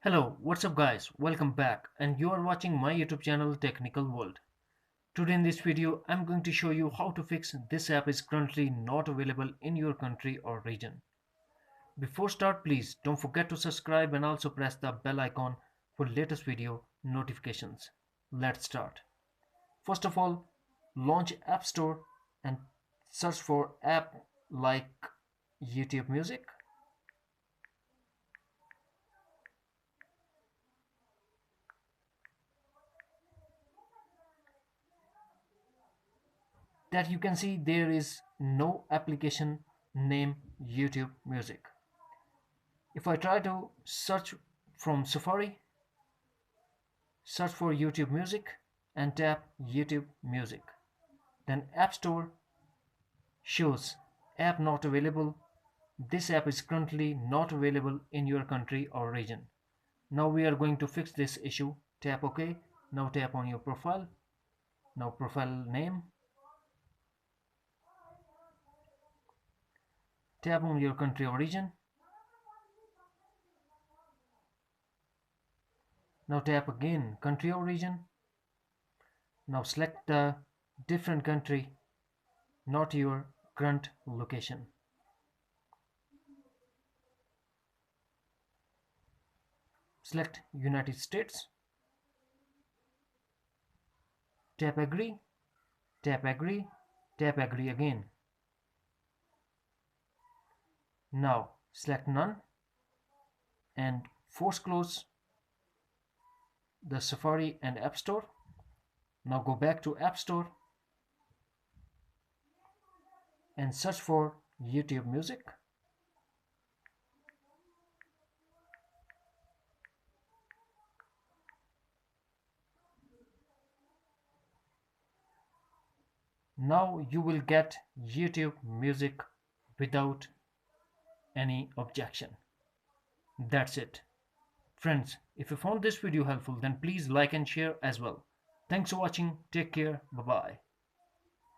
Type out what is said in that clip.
Hello, what's up guys? Welcome back and you are watching my YouTube channel Technical World. Today in this video I'm going to show you how to fix this app is currently not available in your country or region. Before start, please don't forget to subscribe and also press the bell icon for latest video notifications. Let's start. First of all, launch App Store and search for app like YouTube Music. That you can see there is no application name YouTube Music. If I try to search from Safari, search for YouTube Music and tap YouTube Music, then App Store shows app not available. This app is currently not available in your country or region. Now we are going to fix this issue. Tap OK. Now tap on your profile. Now profile name. Tap on your country or region. Now tap again country or region. Now select the different country, not your current location. Select United States. Tap agree, tap agree, tap agree again. Now select none and force close the Safari and App Store. Now go back to App Store and search for YouTube Music. Now you will get YouTube Music without any objection. That's it. Friends, if you found this video helpful, then please like and share as well. Thanks for watching. Take care. Bye-bye.